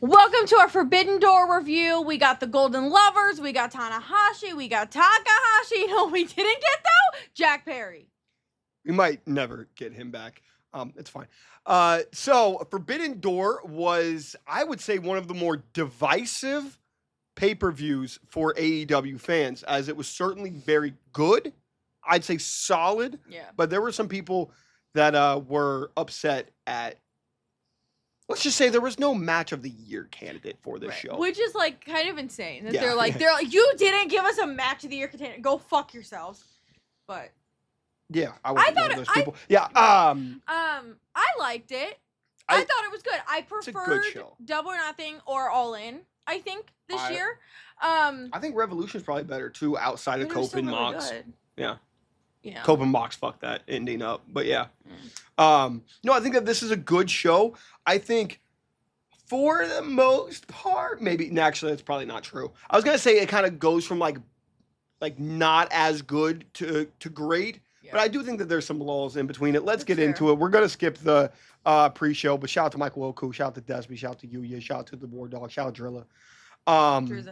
Welcome to our Forbidden Door review. We got the Golden Lovers, we got Tanahashi, we got Takahashi. You know what we didn't get though? Jack Perry. We might never get him back. It's fine. So Forbidden Door was, I would say, one of the more divisive pay-per-views for AEW fans, as it was certainly very good. I'd say solid. Yeah. But there were some people that were upset at. Let's just say there was no match of the year candidate for this show. Which is like kind of insane. That Yeah. they're like, you didn't give us a match of the year contender. Go fuck yourselves. But Yeah, I wasn't thought one of it- those people. Yeah. I liked it. I thought it was good. I a good preferred show. Double or Nothing or All In, I think, this year. I think Revolution's probably better too, outside of they were Cope still and really Mox. good. Yeah. Yeah. Cope and Mox fucked that ending up. But yeah. No, I think that this is a good show. I think for the most part, actually that's probably not true. I was gonna say it kind of goes from like not as good to great. Yeah. But I do think that there's some lulls in between it. Let's That's get into it. We're gonna skip the pre-show, but shout out to Michael Oku, shout out to Desby, shout out to Yuya, shout out to the War Dog, shout out to Drilla.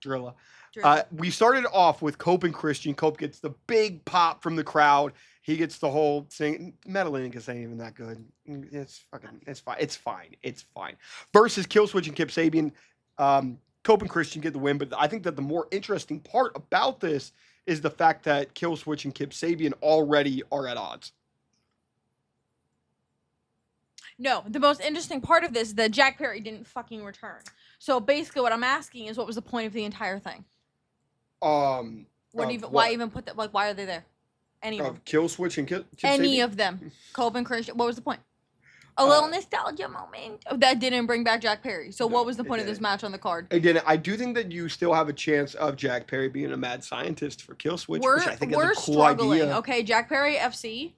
Drilla. We started off with Cope and Christian. Cope gets the big pop from the crowd. He gets the whole thing. Metalingus ain't even that good. It's fine. It's fine. Versus Killswitch and Kip Sabian. Cope and Christian get the win, but I think that the more interesting part about this is the fact that Killswitch and Kip Sabian already are at odds. No, the most interesting part of this is that Jack Perry didn't fucking return. So basically what I'm asking is what was the point of the entire thing? Why even put that? Like, why are they there? Any of them? Killswitch and Kip Any Sabian? of them. Cope and Christian. What was the point? A little nostalgia moment. That didn't bring back Jack Perry. So what was the point of this match on the card? Again, I do think that you still have a chance of Jack Perry being a mad scientist for Killswitch, which I think is a cool struggling. idea. Okay, Jack Perry FC.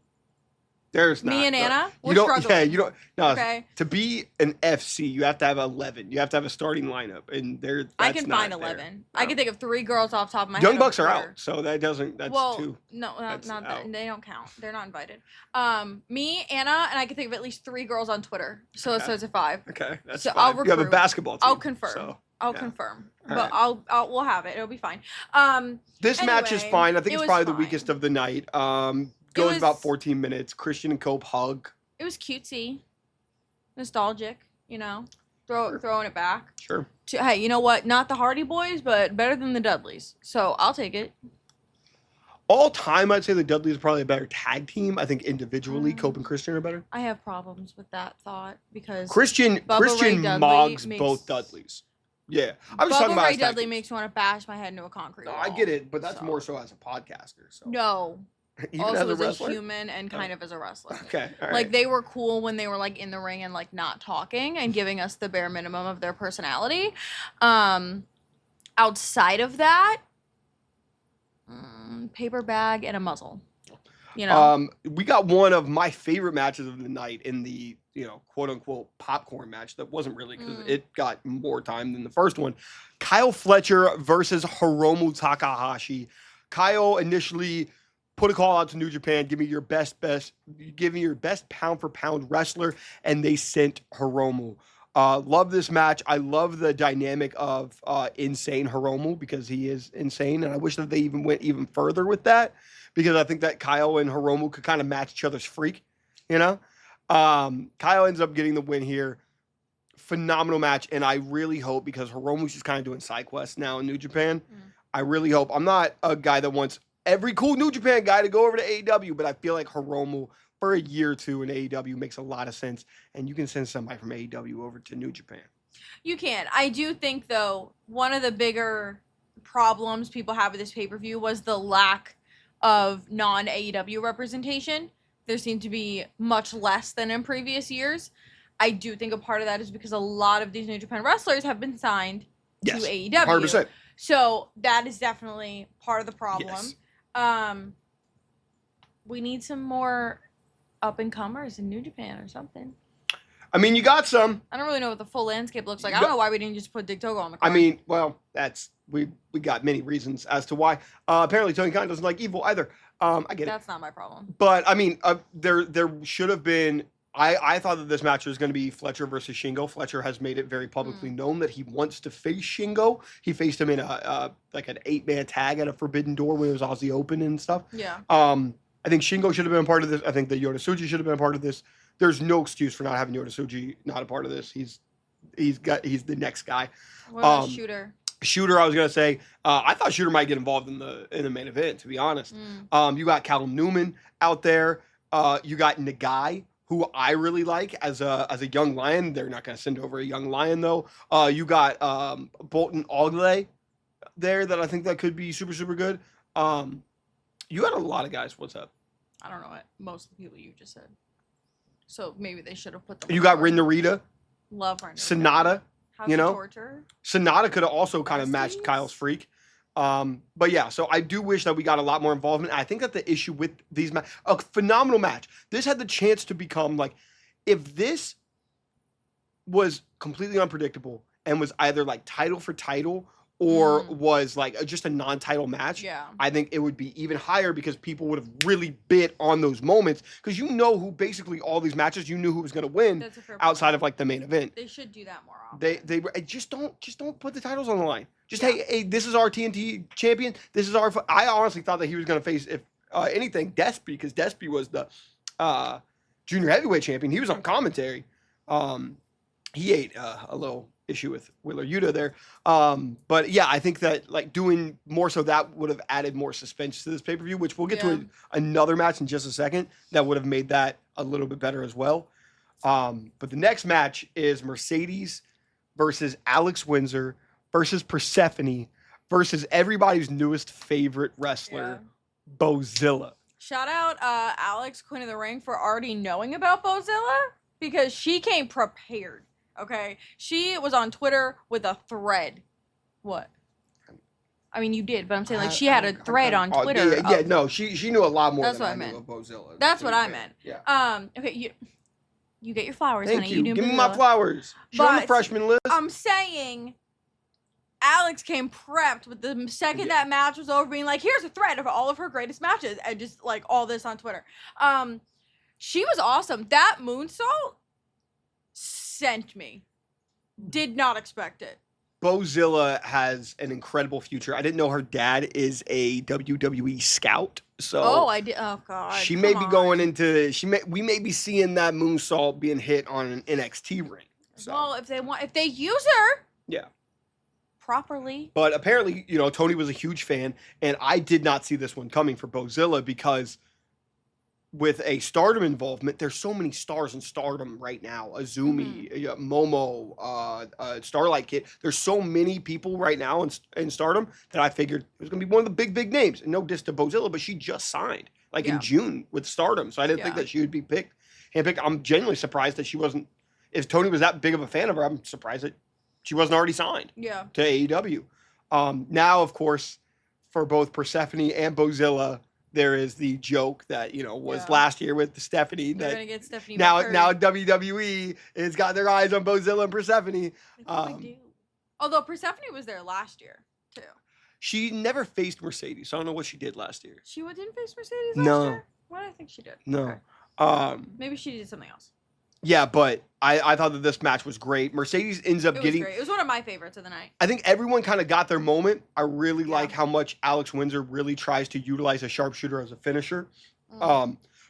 There's not. Me and Anna, we're you don't. struggling. Yeah, you don't. No. Okay. To be an FC, you have to have 11. You have to have a starting lineup, and there. I can find 11. There. I can think of 3 girls off the top of my head. Young Bucks are out, so that doesn't. That's two. No, That's not out. that. They don't count. They're not invited. Me, Anna, and I can think of at least 3 girls on Twitter. So Okay. it's a 5. Okay, that's So fine. I'll You have a recruit. basketball team. I'll confirm. So, I'll yeah. confirm. All But right. we'll have it. It'll be fine. This match is Anyway, fine. I think it it's was probably the fine. weakest of the night. Goes was- about 14 minutes. Christian and Cope hug. It was cutesy, nostalgic. Throwing it back. Sure. Hey, you know what? Not the Hardy Boys, but better than the Dudleys. So I'll take it. All time, I'd say the Dudleys are probably a better tag team. I think individually, Cope and Christian are better. I have problems with that thought because Christian Ray Dudley mogs makes- both Dudleys. Yeah, I was talking Bubba about Ray as tag Dudley teams. makes me want to bash my head into a concrete No, wall. I get it, but that's So. more so as a podcaster. So No. even Also as a as a wrestler. human and kind of as a wrestler. Okay, all right. Like they were cool when they were like in the ring and like not talking and giving us the bare minimum of their personality. Outside of that, paper bag and a muzzle. We got one of my favorite matches of the night in the quote unquote popcorn match that wasn't really because it got more time than the first one. Kyle Fletcher versus Hiromu Takahashi. Kyle initially put a call out to New Japan, give me your best pound for pound wrestler, and they sent Hiromu. Love this match. I love the dynamic of insane Hiromu because he is insane, and I wish that they even went even further with that because I think that Kyle and Hiromu could kind of match each other's freak, Kyle ends up getting the win here. Phenomenal match, and I really hope, because Hiromu's just kind of doing side quests now in New Japan, I really hope. I'm not a guy that wants every cool New Japan guy to go over to AEW, but I feel like Hiromu for a year or two in AEW makes a lot of sense, and you can send somebody from AEW over to New Japan. You can. I do think, though, one of the bigger problems people have with this pay-per-view was the lack of non-AEW representation. There seemed to be much less than in previous years. I do think a part of that is because a lot of these New Japan wrestlers have been signed to AEW. 100%. So that is definitely part of the problem. Yes. We need some more up-and-comers in New Japan or something. I mean, you got some. I don't really know what the full landscape looks like. I don't know why we didn't just put Dick Togo on the card. I mean, well, we got many reasons as to why. Apparently, Tony Khan doesn't like Evil either. I get it. That's not my problem. But I mean, there should have been I thought that this match was going to be Fletcher versus Shingo. Fletcher has made it very publicly known that he wants to face Shingo. He faced him in a like an 8-man tag at a Forbidden Door when it was Aussie Open and stuff. Yeah. I think Shingo should have been a part of this. I think that Yota Tsuji should have been a part of this. There's no excuse for not having Yota Tsuji not a part of this. He's the next guy. What about Shooter? Shooter, I was gonna say, I thought Shooter might get involved in the main event. To be honest, you got Callum Newman out there. You got Nagai, who I really like as a young lion. They're not gonna send over a young lion though. You got Bolton Ogle there that I think that could be super super good. You got a lot of guys. What's up? I don't know what most of the people you just said. So maybe they should have put them. You got Rin Narita. Love Rin Narita. Sonata. House you know, Torture. Sonata could have also kind of matched Kyle's freak. But yeah, so I do wish that we got a lot more involvement. I think that the issue with these a phenomenal match. This had the chance to become like, if this was completely unpredictable and was either like title for title or was like just a non-title match, I think it would be even higher because people would have really bit on those moments because you know who basically all these matches you knew who was going to win outside of like the main event. They should do that more often. They just don't put the titles on the line. Just hey, this is our TNT champion. This is our. I honestly thought that he was going to face if anything Despy because Despy was the junior heavyweight champion. He was on commentary. He ate a little issue with Wheeler Yuta there. But yeah, I think that like doing more so that would have added more suspense to this pay-per-view, which we'll get to another match in just a second that would have made that a little bit better as well. But the next match is Mercedes versus Alex Windsor versus Persephone versus everybody's newest favorite wrestler, Bozilla. Shout out Alex, Queen of the Ring, for already knowing about Bozilla because she came prepared. Okay, she was on Twitter with a thread. What? I mean, you did, but I'm saying like she had a thread on Twitter. No, she knew a lot more. That's than what I knew meant. Of Bozilla. That's what I meant. Yeah. Okay, you get your flowers, Thank honey. you. Give me my flowers. She's on the freshman list. I'm saying Alex came prepped with the second that match was over, being like, "Here's a thread of all of her greatest matches," and just like all this on Twitter. She was awesome. That moonsault sent me. Did not expect it. Bozilla has an incredible future. I didn't know her dad is a WWE scout. So I did. Oh God. She may be going into. We may be seeing that moonsault being hit on an NXT ring. So. Well, if they use her. Yeah. Properly. But apparently, Tony was a huge fan, and I did not see this one coming for Bozilla because with a Stardom involvement, there's so many stars in Stardom right now. Azumi, Momo, Starlight Kid. There's so many people right now in Stardom that I figured it was going to be one of the big names. And no diss to Bozilla, but she just signed in June with Stardom. So I didn't think that she would be handpicked. I'm genuinely surprised that she wasn't. If Tony was that big of a fan of her, I'm surprised that she wasn't already signed to AEW. Now, of course, for both Persephone and Bozilla, there is the joke that was last year with Stephanie. They're gonna get Stephanie. Now WWE has got their eyes on Bozilla and Persephone. Although Persephone was there last year too. She never faced Mercedes, so I don't know what she did last year. She didn't face Mercedes last year? What do I think she did? No. Okay. Maybe she did something else. Yeah, but I thought that this match was great. Mercedes ends up getting... It was one of my favorites of the night. I think everyone kind of got their moment. I really like how much Alex Windsor really tries to utilize a sharpshooter as a finisher.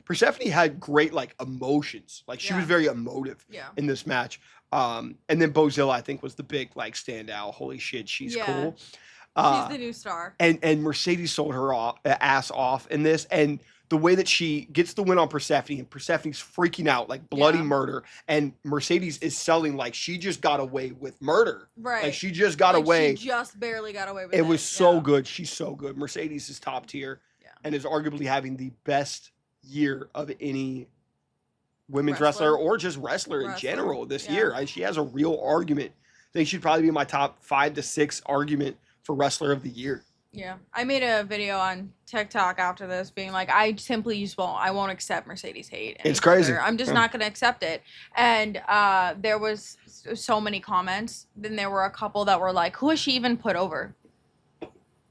Persephone had great, emotions. She was very emotive in this match. And then Bozilla, I think, was the big, standout. Holy shit, she's cool. She's the new star. And Mercedes sold her ass off in this. And the way that she gets the win on Persephone, and Persephone's freaking out, bloody murder, and Mercedes is selling she just got away with murder. Right. She just got away. She just barely got away with it. It was so good. She's so good. Mercedes is top tier and is arguably having the best year of any women's wrestler or just wrestler in general this year. She has a real argument. I think she'd probably be my top 5 to 6 argument for wrestler of the year. Yeah, I made a video on TikTok after this being like, I simply just I won't accept Mercedes hate. It's crazy. I'm just not going to accept it. And there was so many comments. Then there were a couple that were like, who has she even put over?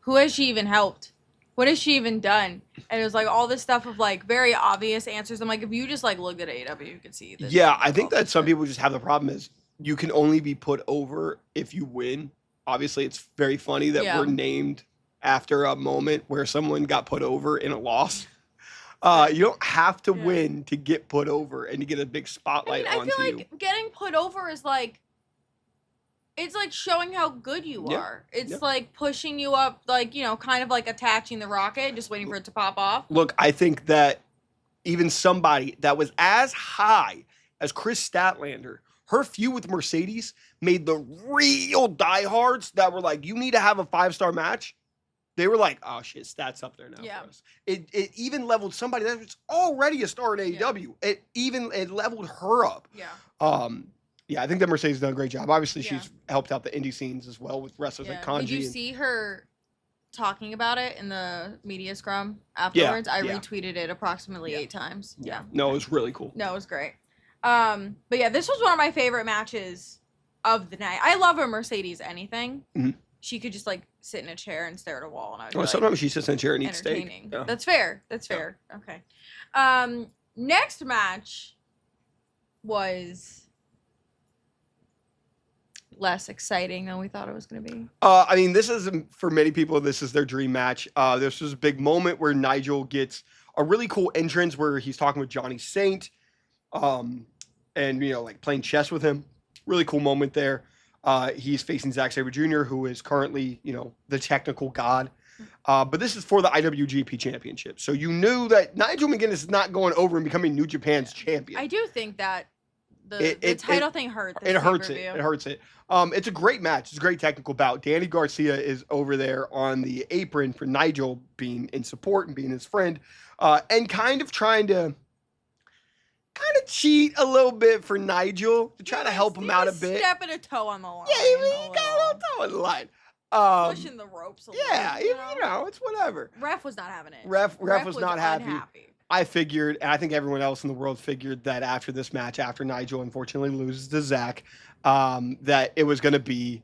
Who has she even helped? what has she even done? And it was like all this stuff of like very obvious answers. I'm like, if you just like looked at AEW, you could see this. Yeah, I think that some people just have the problem is you can only be put over if you win. Obviously, it's very funny that we're named after a moment where someone got put over in a loss. You don't have to win to get put over and to get a big spotlight onto you. I feel like getting put over is like, it's like showing how good you are. It's like pushing you up, like, you know, kind of like attaching the rocket, just waiting for it to pop off. Look, I think that even somebody that was as high as Chris Statlander, her feud with Mercedes made the real diehards that were like, you need to have a 5-star match. They were like, oh shit, Stat's up there now for us. It even leveled somebody that was already a star in AEW. It leveled her up. Yeah, I think that Mercedes done a great job. Obviously, she's helped out the indie scenes as well with wrestlers like Kanji. Did you see her talking about it in the media scrum afterwards? I retweeted it approximately 8 times. No, it was really cool. No, it was great. But yeah, this was one of my favorite matches of the night. I love a Mercedes anything. She could just like sit in a chair and stare at a wall, and I was sometimes she sits in a chair and eats steak. Yeah. That's fair. That's fair. Okay. Next match was less exciting than we thought it was going to be. I mean, this is, for many people, this is their dream match. This was a big moment where Nigel gets a really cool entrance where he's talking with Johnny Saint, and, you know, like playing chess with him. Really cool moment there. He's facing Zack Sabre Jr., who is currently, you know, the technical god. But this is for the IWGP Championship. So you knew that Nigel McGuinness is not going over and becoming New Japan's champion. I do think that the title thing hurt. It hurts it. It hurts it. It's a great match. It's a great technical bout. Danny Garcia is over there on the apron for Nigel, being in support and being his friend, and kind of trying to cheat a little bit for Nigel to try to help him out a bit. Stepping a toe on the line. Yeah, he got a little toe on the line. Pushing the ropes a little. Yeah, you know, it's whatever. Ref was not having it. Ref was not happy. I figured, and I think everyone else in the world figured, that after this match, after Nigel unfortunately loses to Zach, that it was going to be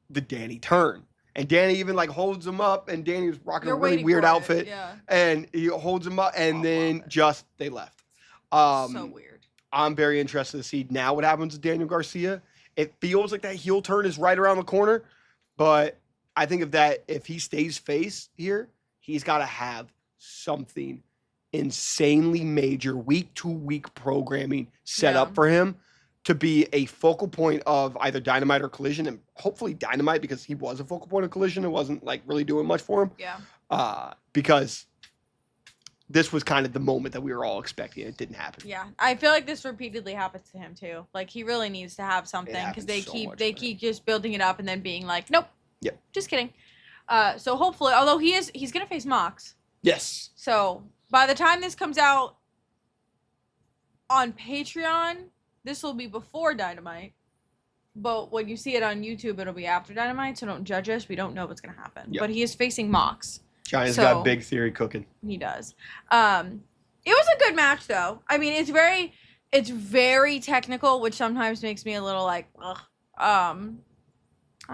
the Danny turn. And Danny even like holds him up, and Danny was rocking a really weird outfit. And he holds him up, and then they left. So weird. I'm very interested to see now what happens with Daniel Garcia. It feels like that heel turn is right around the corner, but I think if he stays face here, he's got to have something insanely major week-to-week programming set up for him to be a focal point of either Dynamite or Collision, and hopefully Dynamite, because he was a focal point of Collision. It wasn't like really doing much for him. Because this was kind of the moment that we were all expecting. It didn't happen. Yeah, I feel like this repeatedly happens to him too. Like he really needs to have something, because they keep just building it up and then being like, nope. Yep. Just kidding. So hopefully, although he's gonna face Mox. Yes. So by the time this comes out on Patreon, this will be before Dynamite. But when you see it on YouTube, it'll be after Dynamite, so don't judge us. We don't know what's going to happen. Yep. But he is facing Mox. Johnny's got big theory cooking. He does. It was a good match, though. I mean, it's very technical, which sometimes makes me a little like, ugh. I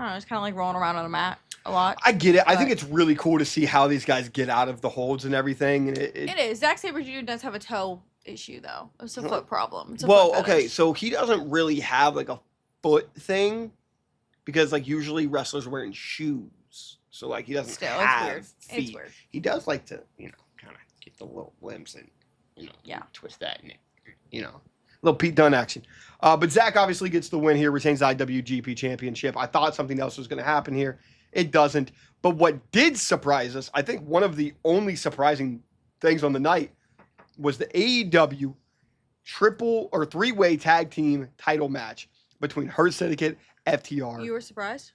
don't know, it's kind of like rolling around on a mat a lot. I get it. I think it's really cool to see how these guys get out of the holds and everything. It is. Zack Sabre Jr. does have a toe issue, though. It's a foot problem. It's a foot fetish. Okay, so he doesn't really have like a foot thing, because like usually wrestlers are wearing shoes. So like he doesn't have feet. It's weird. He does like to, you know, kind of get the little limbs and, you know, twist that and, you know, little Pete Dunne action. But Zach obviously gets the win here, retains the IWGP Championship. I thought something else was going to happen here. It doesn't. But what did surprise us, I think one of the only surprising things on the night, was the AEW three-way tag team title match between Hurt Syndicate, FTR. You were surprised?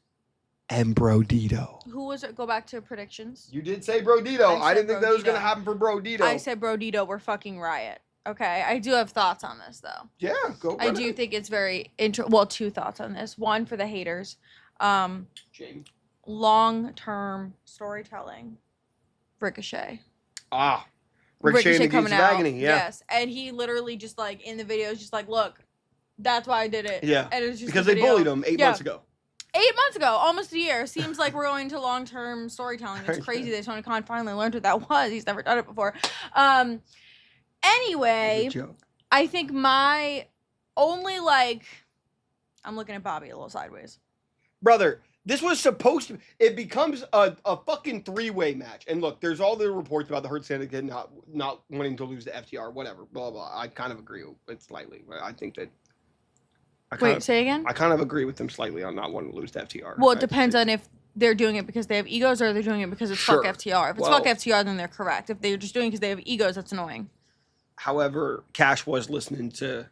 And Brodito. Who was it? Go back to predictions. You did say Brodito. I didn't think that was going to happen for Brodito. I said Brodito were fucking riot. Okay, I do have thoughts on this, though. Yeah, go. I do think it's very well, 2 thoughts on this. One, for the haters. Jamie. Long-term storytelling. Ricochet. Ricochet coming out. Agony, Yes, and he literally just like in the video is just like, look, that's why I did it. Yeah. And it's just because they bullied him 8 months ago. 8 8 months ago, almost a year. Seems like we're going to long-term storytelling. It's crazy that Tony Khan finally learned what that was. He's never done it before. Anyway, I think my only I'm looking at Bobby a little sideways. Brother, this was supposed to. It becomes a fucking three-way match. And look, there's all the reports about the Hurt Syndicate not wanting to lose the FTR, whatever, blah, blah. I kind of agree with it slightly. I think that. Say again? I kind of agree with them slightly on not wanting to lose to FTR. Well, it depends on if they're doing it because they have egos or they're doing it because it's fuck FTR. If it's fuck FTR, then they're correct. If they're just doing it because they have egos, that's annoying. However, Cash was listening to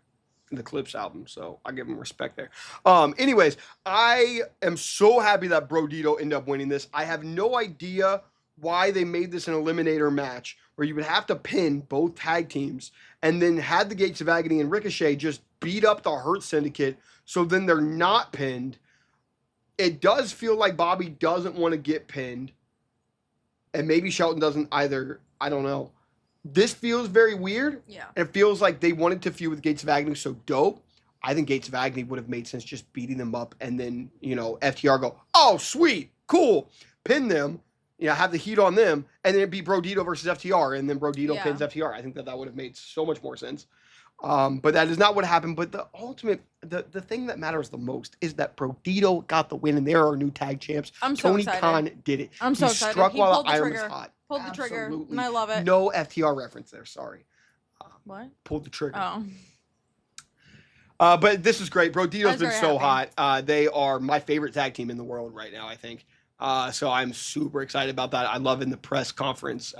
the Clips album, so I give him respect there. Anyways, I am so happy that Brodito ended up winning this. I have no idea why they made this an eliminator match where you would have to pin both tag teams and then had the Gates of Agony and Ricochet just beat up the Hurt Syndicate, so then they're not pinned. It does feel like Bobby doesn't want to get pinned, and maybe Shelton doesn't either. I don't know. This feels very weird. Yeah. And it feels like they wanted to feud with Gates of Agony so dope. I think Gates of Agony would have made sense just beating them up and then, FTR go, oh, sweet, cool, pin them, have the heat on them, and then it'd be Brodito versus FTR, and then Brodito pins FTR. I think that would have made so much more sense. But that is not what happened. But the ultimate, the thing that matters the most is that Brodito got the win, and they're our new tag champs. I'm so Tony excited. Khan did it. I'm so he excited. Struck He while pulled the the iron trigger. was hot. Pulled the trigger, and I love it. No FTR reference there. Sorry. What? Pulled the trigger. Oh. But this is great. Brodito's been so happy. hot. They are my favorite tag team in the world right now, I think. So I'm super excited about that. I love in the press conference,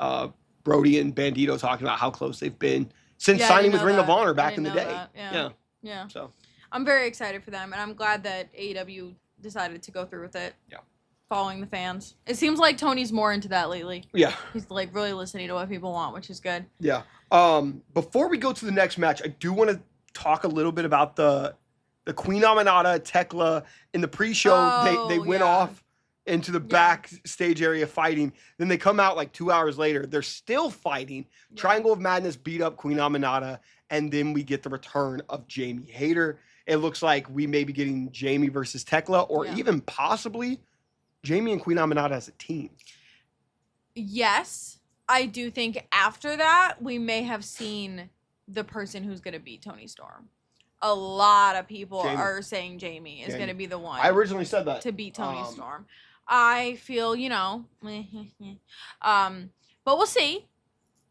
Brody and Bandito talking about how close they've been since signing with Ring of Honor back in the day. Yeah. So I'm very excited for them, and I'm glad that AEW decided to go through with it. Yeah. Following the fans. It seems like Tony's more into that lately. Yeah. He's really listening to what people want, which is good. Yeah. Before we go to the next match, I do want to talk a little bit about the Queen Aminata, Tekla. In the pre-show, they went off into the backstage area fighting. Then they come out like 2 hours later. They're still fighting. Yeah. Triangle of Madness beat up Queen Aminata, and then we get the return of Jamie Hayter. It looks like we may be getting Jamie versus Tekla, or even possibly Jamie and Queen Aminata as a team. Yes. I do think after that, we may have seen the person who's going to beat Tony Storm. A lot of people are saying Jamie is going to be the one. I originally said that. To beat Tony Storm. I feel, but we'll see.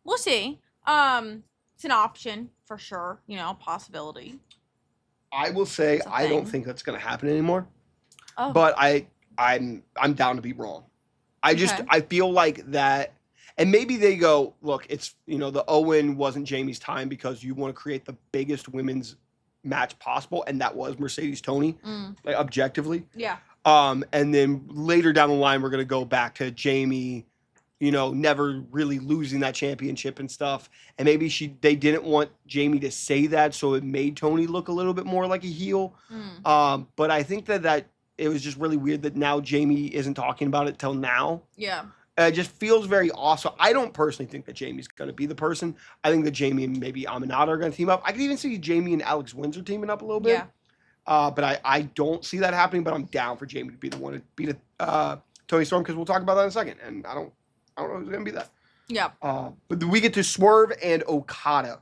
We'll see. It's an option for sure, possibility. I will say I don't think that's going to happen anymore. Oh. But I'm down to be wrong. I feel like that. And maybe they go, look, it's, the Owen wasn't Jamie's time because you want to create the biggest women's match possible. And that was Mercedes Tony, like objectively. Yeah. And then later down the line, we're going to go back to Jamie, never really losing that championship and stuff. And maybe they didn't want Jamie to say that. So it made Tony look a little bit more like a heel. But I think that it was just really weird that now Jamie isn't talking about it till now. Yeah. It just feels very awesome. I don't personally think that Jamie's going to be the person. I think that Jamie and maybe Aminata are going to team up. I could even see Jamie and Alex Windsor teaming up a little bit. Yeah. But I don't see that happening, but I'm down for Jamie to be the one to beat Tony Storm, because we'll talk about that in a second. And I don't know who's going to be that. Yeah. But we get to Swerve and Okada.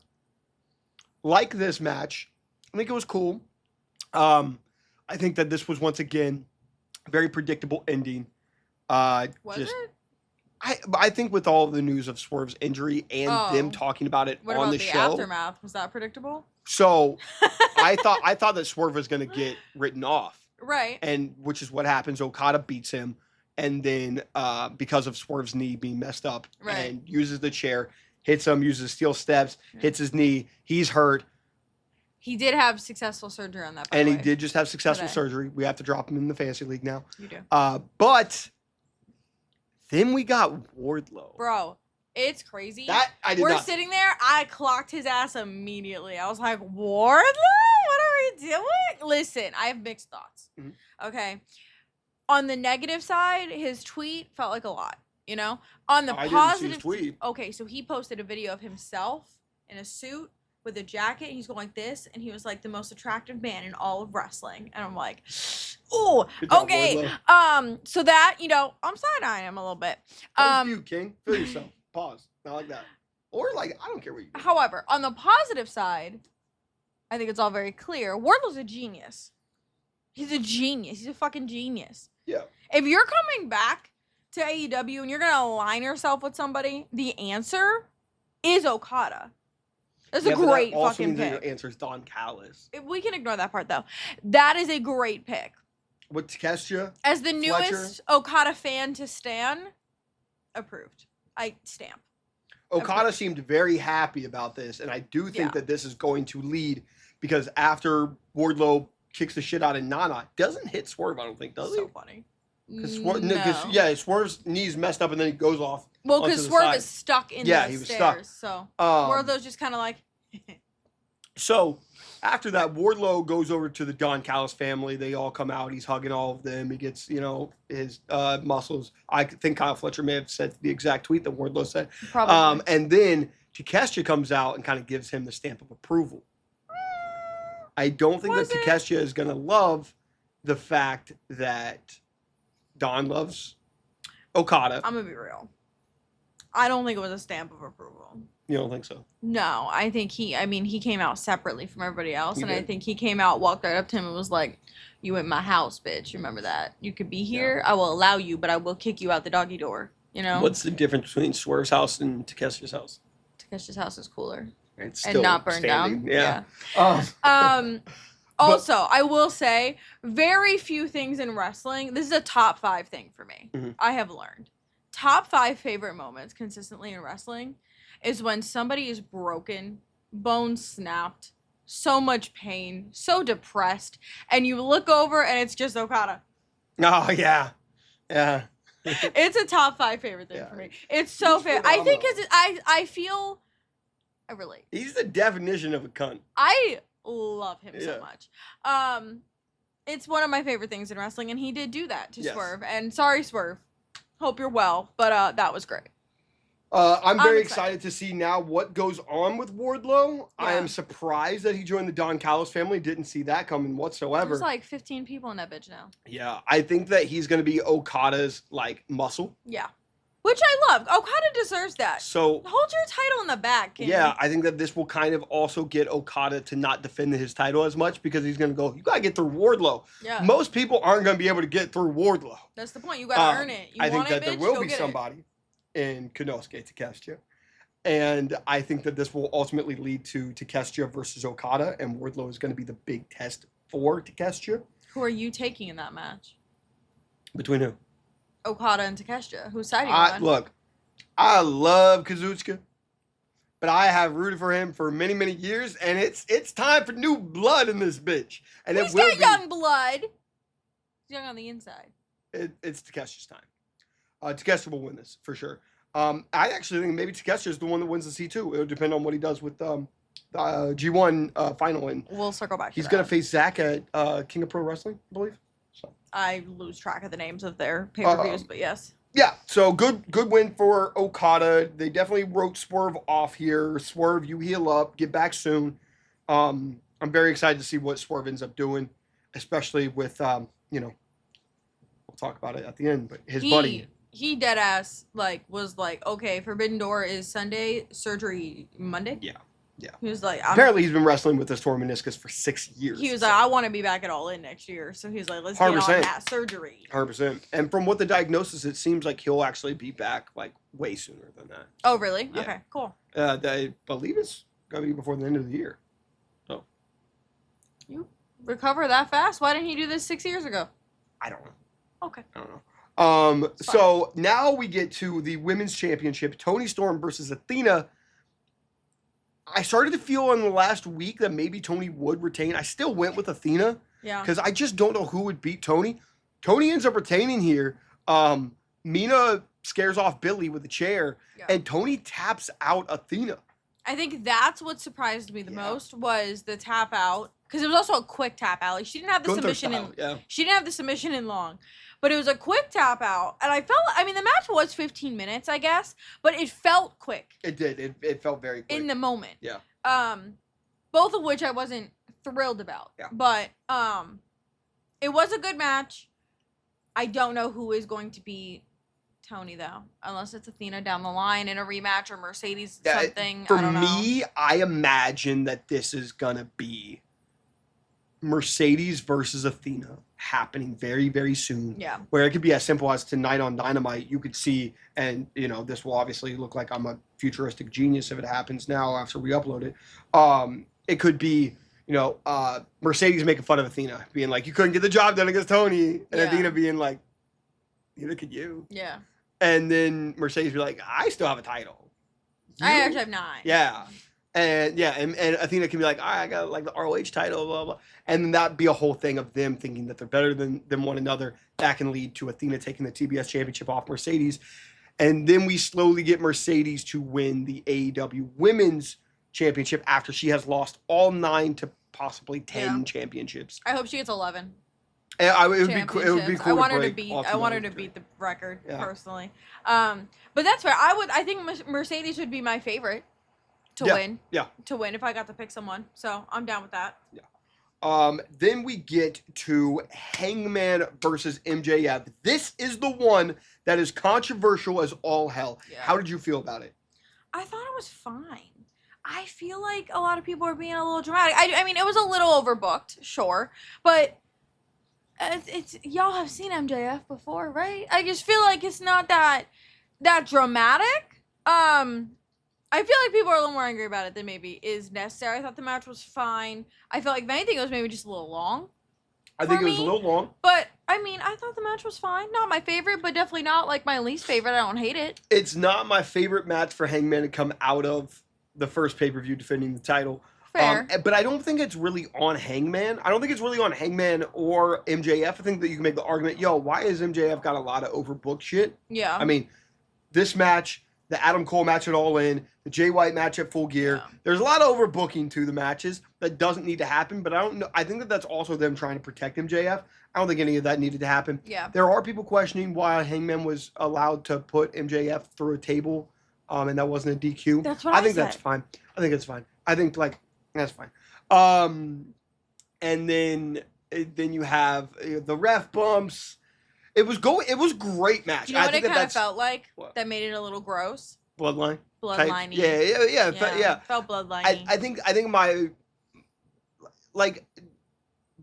Like this match, I think it was cool. I think that this was, once again, a very predictable ending. Was it? I think with all of the news of Swerve's injury and them talking about it on the show. What about the aftermath? Was that predictable? So I thought that Swerve was going to get written off. Right. And which is what happens. Okada beats him. And then because of Swerve's knee being messed up, and uses the chair, hits him, uses steel steps, hits his knee. He's hurt. He did have successful surgery on that. And he did just have successful surgery. We have to drop him in the fantasy league now. You do. But then we got Wardlow. Bro, it's crazy. We're sitting there. I clocked his ass immediately. I was like, Wardlow? What are we doing? Listen, I have mixed thoughts. Mm-hmm. Okay. On the negative side, his tweet felt like a lot, On the positive, tweet. Okay, so he posted a video of himself in a suit with a jacket. He's going like this, and he was like the most attractive man in all of wrestling. And I'm like, ooh, Good job, okay. Wardlow. So that, I'm side-eyeing him a little bit. That was you, King. Feel yourself. Pause. Not like that. Or like, I don't care what you do. However, on the positive side, I think it's all very clear. Wardlow's a genius. He's a genius. He's a fucking genius. Yeah. If you're coming back to AEW and you're going to align yourself with somebody, the answer is Okada. That's a great fucking pick. Your answer is Don Callis. We can ignore that part, though. That is a great pick. With Takeshita? As the newest Okada fan to stan, approved. I stamp. Okada seemed very happy about this, and I do think that this is going to lead, because after Wardlow kicks the shit out of Nana, doesn't hit Swerve, I don't think, does he? So funny. Swerve's knee's messed up and then he goes off. Well, because Swerve is stuck in the stairs. He was stuck. So Wardlow's just kind of like. So after that, Wardlow goes over to the Don Callis family. They all come out. He's hugging all of them. He gets, his muscles. I think Kyle Fletcher may have said the exact tweet that Wardlow said. Probably. And then Takeshita comes out and kind of gives him the stamp of approval. I don't think that Takeshita is going to love the fact that Don loves Okada. I'm going to be real. I don't think it was a stamp of approval. You don't think so? No, I think he came out separately from everybody else. I think he came out, walked right up to him and was like, "You in my house, bitch. Remember that? You could be here. Yeah. I will allow you, but I will kick you out the doggy door." What's the difference between Swerve's house and Takeshita's house? Takeshita's house is cooler. It's and not burned standing. down. Yeah. Also, I will say, very few things in wrestling. This is a top 5 thing for me. Mm-hmm. I have learned. Top 5 favorite moments consistently in wrestling is when somebody is broken, bones snapped, so much pain, so depressed, and you look over and it's just Okada. Oh, yeah. Yeah. It's a top 5 favorite thing for me. It's so fair. I think I feel I relate. He's the definition of a cunt. I love him so much. It's one of my favorite things in wrestling, and he did do that to Swerve. And sorry, Swerve. Hope you're well, but that was great. I'm very excited to see now what goes on with Wardlow. Yeah. I am surprised that he joined the Don Callis family. Didn't see that coming whatsoever. There's like 15 people in that bitch now. Yeah, I think that he's going to be Okada's muscle. Yeah. Which I love. Okada deserves that. So hold your title in the back. King. Yeah, I think that this will kind of also get Okada to not defend his title as much, because he's going to go, you got to get through Wardlow. Yeah. Most people aren't going to be able to get through Wardlow. That's the point. You got to earn it. I think that there will be somebody in Konosuke Takeshita. And I think that this will ultimately lead to Takeshita versus Okada, and Wardlow is going to be the big test for Takeshita. Who are you taking in that match? Between who? Okada and Takeshita. Whose side are you on? Look, I love Kazuchika, but I have rooted for him for many, many years, and it's time for new blood in this bitch. And He's got young blood. He's young on the inside. It's Takeshita's time. Takeshita will win this for sure. I actually think maybe Takeshita is the one that wins the C2. It'll depend on what he does with the G1 final, and we'll circle back. He's gonna face Zach at King of Pro Wrestling, I believe. So I lose track of the names of their pay-per-views, but yes. Yeah, so good win for Okada. They definitely wrote Swerve off here. Swerve, you heal up, get back soon. I'm very excited to see what Swerve ends up doing, especially with we'll talk about it at the end, but his buddy. He dead ass was like, okay, Forbidden Door is Sunday, surgery Monday. Yeah. Yeah. He was like, apparently he's been wrestling with this torn meniscus for 6 years. He was like, I want to be back at All In next year. So he's like, let's 100%. Get on that surgery. 100%. And from what the diagnosis, it seems like he'll actually be back way sooner than that. Oh, really? Yeah. Okay, cool. I believe it's going to be before the end of the year. So. You recover that fast? Why didn't he do this 6 years ago? I don't know. Okay. I don't know. So now we get to the women's championship, Toni Storm versus Athena. I started to feel in the last week that maybe Toni would retain. I still went with Athena. Yeah. Because I just don't know who would beat Toni. Toni ends up retaining here. Mina scares off Billy with a chair. Yeah. And Toni taps out Athena. I think that's what surprised me the most was the tap out. Because it was also a quick tap out. Like, she didn't have the submission in. She didn't have the submission in long. But it was a quick tap out. And the match was 15 minutes, I guess. But it felt quick. It did. It felt very quick. In the moment. Yeah. both of which I wasn't thrilled about. Yeah. But it was a good match. I don't know who is going to be Tony though, unless it's Athena down the line in a rematch or Mercedes something. For I don't me, know. I imagine that this is gonna be Mercedes versus Athena happening very, very soon. Yeah. Where it could be as simple as tonight on Dynamite, you could see, and this will obviously look like I'm a futuristic genius if it happens now after we upload it. It could be, Mercedes making fun of Athena, being like, "You couldn't get the job done against Tony," and Athena being like, "Look at you." Yeah. And then Mercedes be like, "I still have a title. I actually have 9. Yeah. And Athena can be like, I got like the ROH title, blah, blah. And then that'd be a whole thing of them thinking that they're better than one another. That can lead to Athena taking the TBS championship off Mercedes. And then we slowly get Mercedes to win the AEW Women's Championship after she has lost all 9 to possibly 10 championships. I hope she gets 11. It would be cool. I want her to beat the record personally. But that's fair. I think Mercedes would be my favorite to win. Yeah. To win if I got to pick someone. So I'm down with that. Yeah. Then we get to Hangman versus MJF. This is the one that is controversial as all hell. Yeah. How did you feel about it? I thought it was fine. I feel like a lot of people are being a little dramatic. I mean, it was a little overbooked, sure, but it's y'all have seen MJF before, right? I just feel like it's not that dramatic. I feel like people are a little more angry about it than maybe is necessary. I thought the match was fine. I felt like if anything, it was maybe just a little long. I think it was a little long. But, I mean, I thought the match was fine. Not my favorite, but definitely not, like, my least favorite. I don't hate it. It's not my favorite match for Hangman to come out of the first pay-per-view defending the title. Fair. But I don't think it's really on Hangman. I don't think it's really on Hangman or MJF. I think that you can make the argument, why has MJF got a lot of overbooked shit? Yeah. I mean, this match, the Adam Cole match at All In, the Jay White match at Full Gear. Yeah. There's a lot of overbooking to the matches that doesn't need to happen, but I don't know. I think that that's also them trying to protect MJF. I don't think any of that needed to happen. Yeah. There are people questioning why Hangman was allowed to put MJF through a table, and that wasn't a DQ. That's what I think said. That's fine. I think it's fine. I think that's fine. And then you have the ref bumps. It was great match. You know what it kind of felt like? What? That made it a little gross. Bloodline. Bloodline. Yeah. Felt bloodline. I think my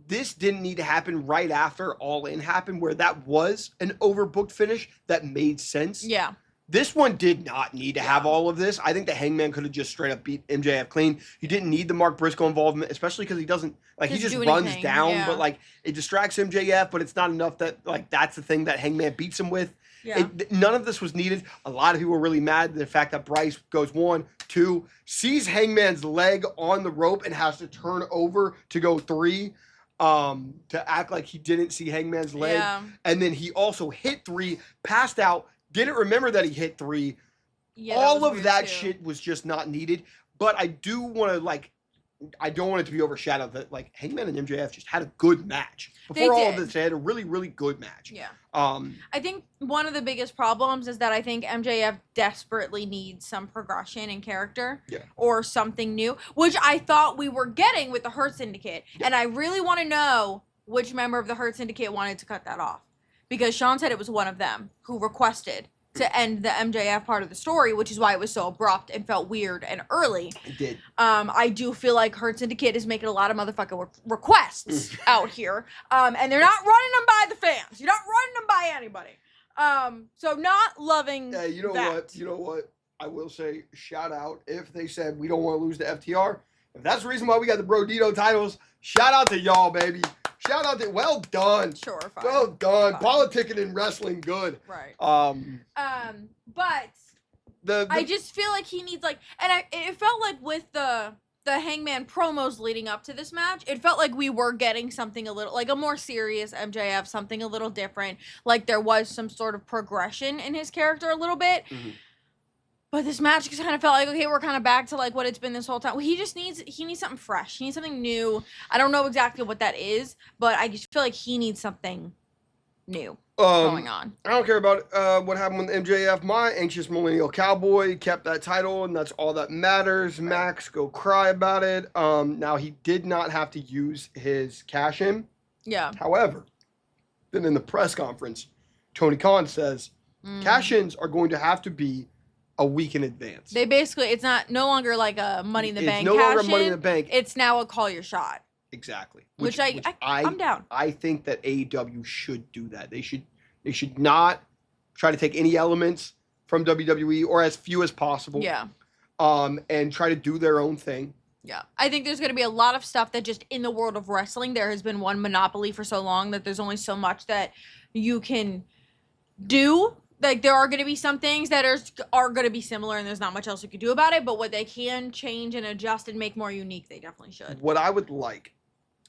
this didn't need to happen right after All In happened, where that was an overbooked finish that made sense. Yeah. This one did not need to have all of this. I think the Hangman could have just straight up beat MJF clean. You didn't need the Mark Briscoe involvement, especially because he doesn't he just runs down, but it distracts MJF, but it's not enough that that's the thing that Hangman beats him with. Yeah. None of this was needed. A lot of people were really mad at the fact that Bryce goes 1, 2, sees Hangman's leg on the rope and has to turn over to go 3. To act like he didn't see Hangman's leg. Yeah. And then he also hit 3, passed out, didn't remember that he hit 3. Yeah, all of that shit was just not needed. But I do want to I don't want it to be overshadowed that Hangman and MJF just had a good match. Before all of this, they had a really, really good match. Yeah. I think one of the biggest problems is that I think MJF desperately needs some progression in character or something new, which I thought we were getting with the Hurt Syndicate. Yeah. And I really want to know which member of the Hurt Syndicate wanted to cut that off. Because Sean said it was one of them who requested to end the MJF part of the story, which is why it was so abrupt and felt weird and early. It did. I do feel like Hurt Syndicate is making a lot of motherfucking requests out here. And they're not running them by the fans. You're not running them by anybody. So not loving You know what? I will say, shout out if they said we don't want to lose to FTR. If that's the reason why we got the Brodito titles, shout out to y'all, baby. Shout out to well done. Sure, fine. Well done. Fine. Politicking and wrestling, good. Right. But I just feel like he needs it felt like with the Hangman promos leading up to this match, it felt like we were getting something a little a more serious MJF, something a little different. Like there was some sort of progression in his character a little bit. Mm-hmm. But this match just kind of felt like, okay, we're kind of back to what it's been this whole time. Well, he needs something fresh. He needs something new. I don't know exactly what that is, but I just feel like he needs something new going on. I don't care about what happened with MJF. My anxious millennial cowboy kept that title, and that's all that matters. Right. Max, go cry about it. Now he did not have to use his cash in. Yeah. However, then in the press conference, Tony Khan says cash ins are going to have to be a week in advance. They basically, it's no longer like a Money in the Bank. It's no longer cash Money in in. the Bank. It's now a call your shot. Exactly. Which I'm down. I think that AEW should do that. They should not try to take any elements from WWE or as few as possible. Yeah. And try to do their own thing. Yeah. I think there's going to be a lot of stuff that just in the world of wrestling, there has been one monopoly for so long that there's only so much that you can do. Like, there are going to be some things that are going to be similar and there's not much else you could do about it, but what they can change and adjust and make more unique, they definitely should. What I would like,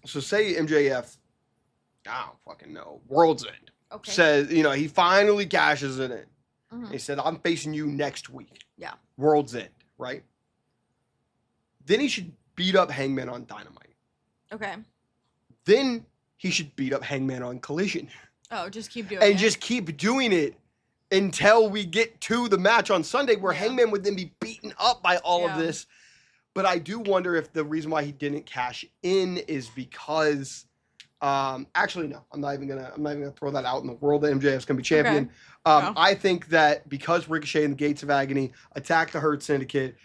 so say MJF, I don't fucking know, World's End, says, he finally cashes it in. Mm-hmm. He said, I'm facing you next week. Yeah. World's End, right? Then he should beat up Hangman on Dynamite. Okay. Then he should beat up Hangman on Collision. Oh, just keep doing it. And just keep doing it until we get to the match on Sunday where Hangman would then be beaten up by all of this. But I do wonder if the reason why he didn't cash in is because actually no, I'm not even gonna throw that out in the world that MJF's gonna be champion. Okay. I think that because Ricochet and the Gates of Agony attacked the Hurt Syndicate,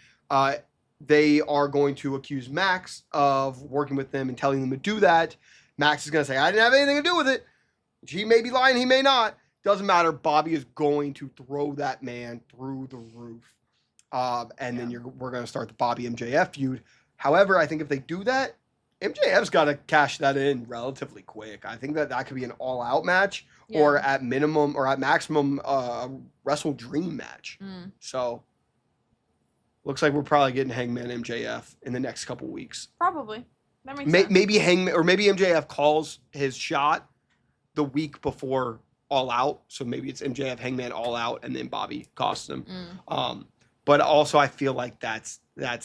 they are going to accuse Max of working with them and telling them to do that. Max is gonna say, I didn't have anything to do with it. He may be lying, he may not. Doesn't matter. Bobby is going to throw that man through the roof. And then we're going to start the Bobby MJF feud. However, I think if they do that, MJF's got to cash that in relatively quick. I think that could be an all-out match or at minimum or at maximum Wrestle Dream match. So, looks like we're probably getting Hangman MJF in the next couple weeks. Probably. That makes sense. Maybe Hangman or maybe MJF calls his shot the week before All Out, so maybe it's MJF Hangman All Out, and then Bobby costs him. But also, I feel like that's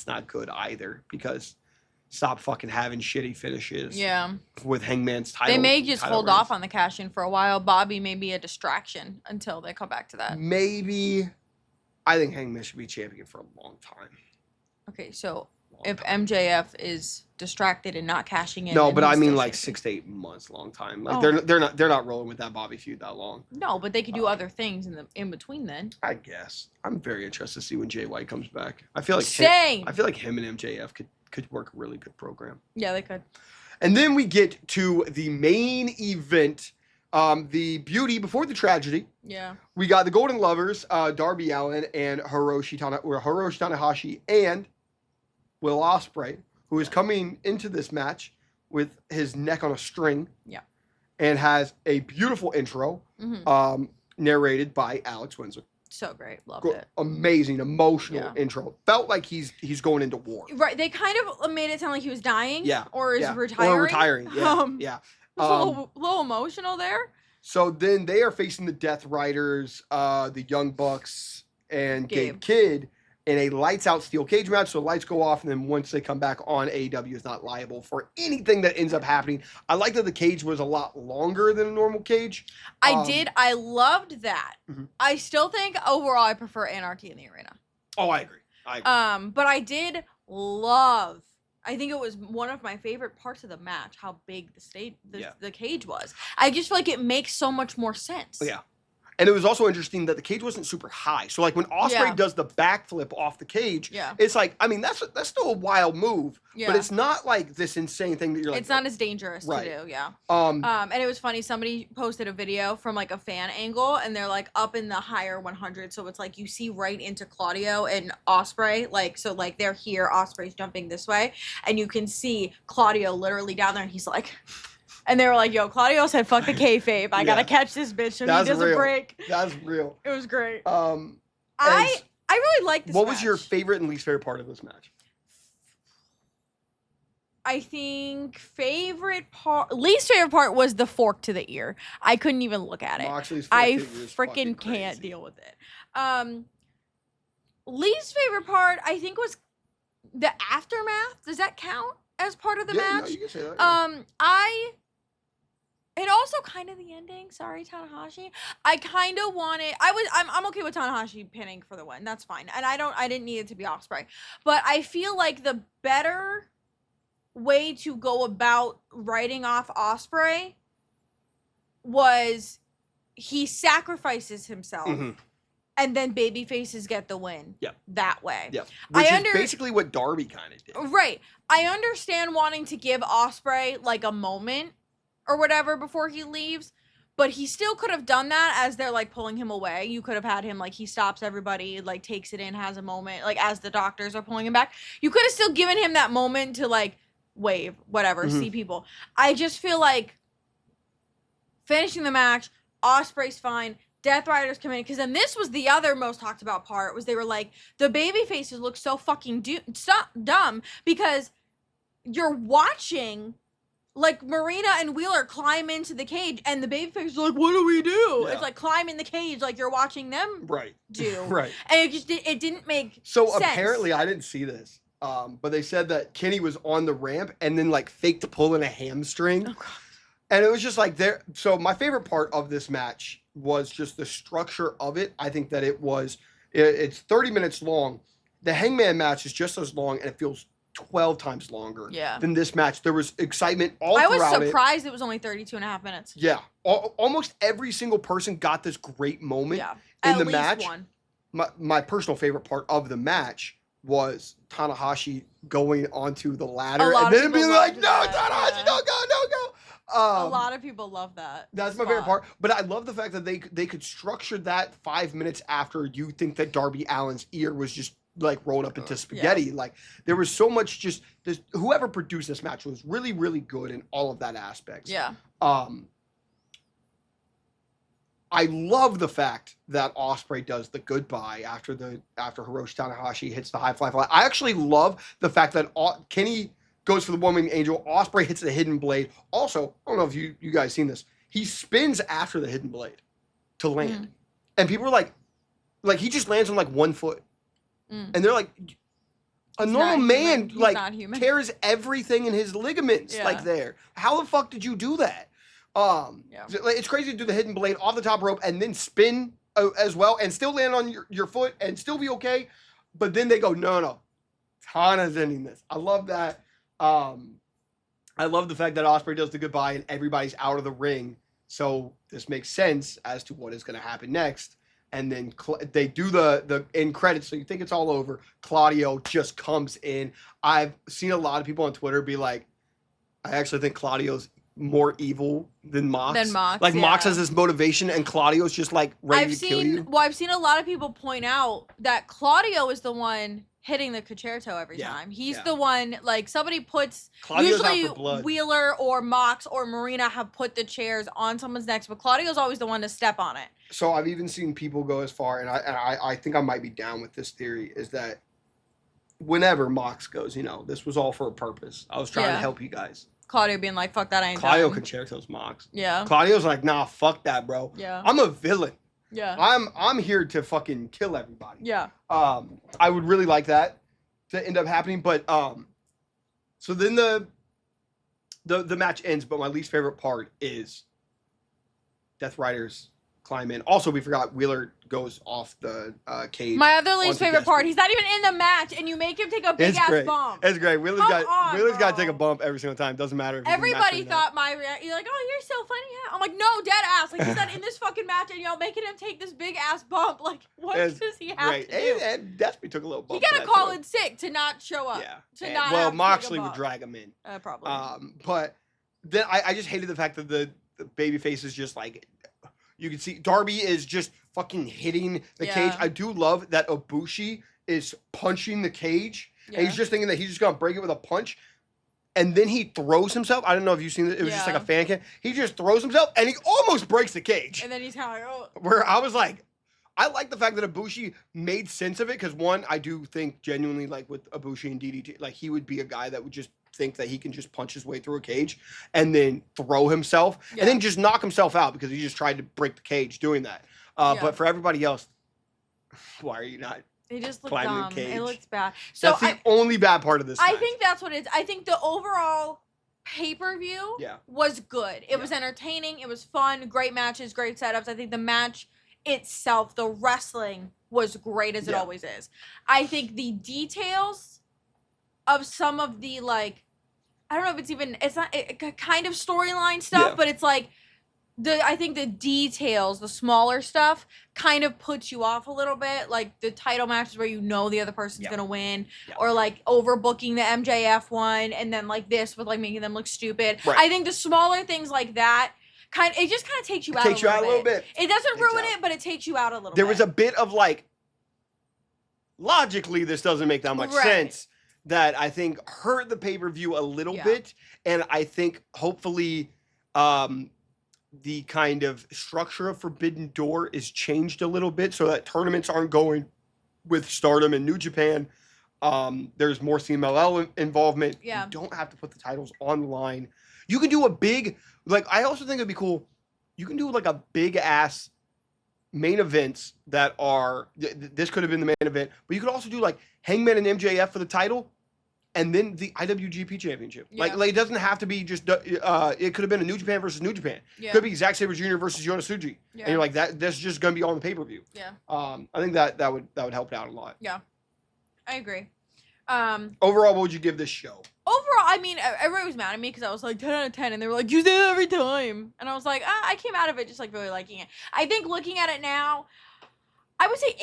not good either because stop fucking having shitty finishes. Yeah. With Hangman's title. They may just hold off on the cash in for a while. Bobby may be a distraction until they come back to that. Maybe. I think Hangman should be champion for a long time. Okay, so if MJF is distracted and not cashing in. No, but I mean like 6 to 8 months, long time. Like they're not rolling with that Bobby feud that long. No, but they could do other things in between then. I guess. I'm very interested to see when Jay White comes back. I feel like him and MJF could work a really good program. Yeah, they could. And then we get to the main event, the beauty before the tragedy. Yeah. We got the Golden Lovers, Darby Allin and Hiroshi Tanahashi and Will Ospreay, who is coming into this match with his neck on a string. Yeah. And has a beautiful intro, narrated by Alex Windsor. So great. Loved it. Amazing, emotional intro. Felt like he's going into war. Right. They kind of made it sound like he was dying. Yeah. Or is retiring. Or retiring. Yeah. It was a little emotional there. So then they are facing the Death Riders, the Young Bucks, and Gabe Kidd in a lights-out steel cage match. So lights go off, and then once they come back on, AEW is not liable for anything that ends up happening. I like that the cage was a lot longer than a normal cage. I loved that. Mm-hmm. I still think overall I prefer Anarchy in the Arena. Oh, I agree. But I did love. I think it was one of my favorite parts of the match, how big the cage was. I just feel like it makes so much more sense. Yeah. And it was also interesting that the cage wasn't super high. So, like, when Ospreay does the backflip off the cage, it's like, I mean, that's still a wild move. Yeah. But it's not, like, this insane thing that you're like... It's not as dangerous to do, And it was funny, somebody posted a video from, like, a fan angle, and they're, like, up in the higher 100. So it's, like, you see right into Claudio and Ospreay. Like, so, like, they're here, Ospreay's jumping this way. And you can see Claudio literally down there, and he's like... And they were like, yo, Claudio said, fuck the kayfabe. I gotta catch this bitch so he doesn't break. That's real. It was great. I really liked this match. What was your favorite and least favorite part of this match? I think least favorite part was the fork to the ear. I couldn't even look at it. I freaking can't deal with it. Least favorite part, I think, was the aftermath. Does that count as part of the match? No, you can say that. It also kind of the ending. Sorry, Tanahashi. I kind of wanted. I'm okay with Tanahashi pinning for the win. That's fine. And I didn't need it to be Ospreay. But I feel like the better way to go about writing off Ospreay was he sacrifices himself. Mm-hmm. And then baby faces get the win. Yep. That way. Yep. Which is basically what Darby kind of did. Right. I understand wanting to give Ospreay like a moment or whatever before he leaves, but he still could have done that as they're like pulling him away. You could have had him like he stops everybody, like takes it in, has a moment, like as the doctors are pulling him back. You could have still given him that moment to like wave, whatever, see people. I just feel like finishing the match, Ospreay's fine. Death Riders come in, because then this was the other most talked about part, was they were like, the baby faces look so fucking dumb, because you're watching like Marina and Wheeler climb into the cage, and the baby faces are like, what do we do? Yeah. It's like climb in the cage like you're watching them do. Right. And it didn't make sense. Apparently I didn't see this. But they said that Kenny was on the ramp and then like faked pulling a hamstring. Oh, God. And it was just like there. So my favorite part of this match was just the structure of it. I think that it's 30 minutes long. The Hangman match is just as long, and it feels 12 times longer than this match. There was excitement all throughout it. I was surprised it was only 32 and a half minutes. Yeah. Almost every single person got this great moment in the match. One. My personal favorite part of the match was Tanahashi going onto the ladder and then being like, no, Tanahashi, don't go. A lot of people love that. That's my favorite part. But I love the fact that they could structure that 5 minutes after you think that Darby Allin's ear was just like rolled up into spaghetti. Yeah. Like there was so much just this. Whoever produced this match was really, really good in all of that aspects. Yeah. I love the fact that Ospreay does the goodbye after Hiroshi Tanahashi hits the high fly. I actually love the fact that Kenny goes for the one-winged angel. Ospreay hits the hidden blade. Also, I don't know if you guys seen this. He spins after the hidden blade to land. And people are like he just lands on like 1 foot. And they're like, a normal man like tears everything in his ligaments like there. How the fuck did you do that? It's crazy to do the hidden blade off the top rope and then spin as well and still land on your foot and still be okay. But then they go, no. Tana's ending this. I love that. I love the fact that Ospreay does the goodbye and everybody's out of the ring. So this makes sense as to what is going to happen next. And then they do the end credits. So you think it's all over. Claudio just comes in. I've seen a lot of people on Twitter be like, I actually think Claudio's more evil than Mox. Like Mox has this motivation and Claudio's just like ready to kill you. Well, I've seen a lot of people point out that Claudio is the one hitting the concerto every time. He's the one, like, somebody puts, Claudio's usually out for blood. Wheeler or Mox or Marina have put the chairs on someone's necks, but Claudio's always the one to step on it. So I've even seen people go as far, and I think I might be down with this theory, is that whenever Mox goes, this was all for a purpose. I was trying to help you guys. Claudio being like, fuck that, I ain't Claudio done. concertos Mox. Yeah. Claudio's like, nah, fuck that, bro. Yeah. I'm a villain. Yeah. I'm here to fucking kill everybody. Yeah. I would really like that to end up happening, but so then the match ends, but my least favorite part is Death Riders climb in. Also, we forgot Wheeler goes off the cage. My other least favorite part, he's not even in the match, and you make him take a big ass bump. It's great. Wheeler's got to take a bump every single time. Doesn't matter. Everybody thought my reaction. You're like, oh, you're so funny. I'm like, no, dead ass. Like, he's not in this fucking match, and y'all making him take this big ass bump. Like, what does he have to do? And Despy took a little bump. He gotta call in sick to not show up. Yeah. Well, Moxley would drag him in. Probably. But then I just hated the fact that the babyface is just like. You can see Darby is just fucking hitting the cage. I do love that Ibushi is punching the cage. Yeah. And he's just thinking that he's just going to break it with a punch. And then he throws himself. I don't know if you've seen it. It was just like a fan cam. He just throws himself and he almost breaks the cage. And then he's kind of like, oh. Where I was like, I like the fact that Ibushi made sense of it. Because one, I do think genuinely like with Ibushi and DDT, like he would be a guy that would just think that he can just punch his way through a cage and then throw himself and then just knock himself out because he just tried to break the cage doing that. But for everybody else, why are you not They just look climbing dumb. the cage? It looks bad. So that's the only bad part of this I match. think that's what it is. I think the overall pay-per-view Yeah. was good. It was entertaining. It was fun. Great matches, great setups. I think the match itself, the wrestling, was great as it always is. I think the details of some of the, like, I don't know if it's even, it's not kind of storyline stuff, but it's like, I think the details, the smaller stuff, kind of puts you off a little bit. Like the title matches where you know the other person's gonna win, or like overbooking the MJF one, and then like this with like making them look stupid. Right. I think the smaller things like that, it just kind of takes you out. Takes you out a little bit. It doesn't ruin it, but it takes you out a little bit. There was a bit of like, logically, this doesn't make that much sense. That I think hurt the pay-per-view a little bit, and I think hopefully. The kind of structure of Forbidden Door is changed a little bit so that tournaments aren't going with Stardom and New Japan. There's more CMLL involvement. You don't have to put the titles on the line. You can do a big, like, I also think it'd be cool. You can do like a big ass main events that are, this could have been the main event, but you could also do like Hangman and MJF for the title. And then the IWGP Championship. Like, it doesn't have to be just, it could have been a New Japan versus New Japan. It could be Zack Sabre Jr. versus Yonesuji. And you're like, that's just going to be on the pay-per-view. I think that would help out a lot. Yeah. I agree. Overall, what would you give this show? Overall, I mean, everybody was mad at me because I was like 10 out of 10, and they were like, you say that every time. And I was like, I came out of it just like really liking it. I think looking at it now, I would say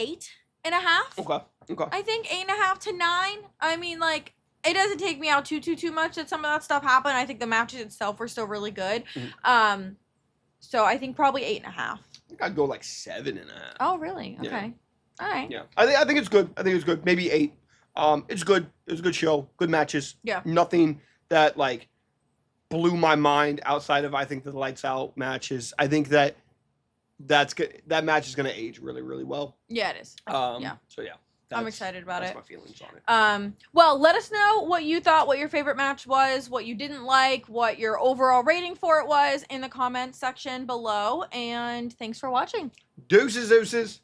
8.5. Okay. I think 8.5 to 9. I mean, like, it doesn't take me out too much that some of that stuff happened. I think the matches itself were still really good. Mm-hmm. So I think probably 8.5. I think I'd go like 7.5. Oh, really? Okay. All right. Yeah. I think it's good. I think it's good. Maybe 8. It's good. It was a good show. Good matches. Yeah. Nothing that like blew my mind outside of I think the lights out matches. I think that that match is going to age really, really well. Yeah, it is. So yeah. I'm excited about it. That's my feelings on it. Well, let us know what you thought, what your favorite match was, what you didn't like, what your overall rating for it was in the comments section below. And thanks for watching. Deuces.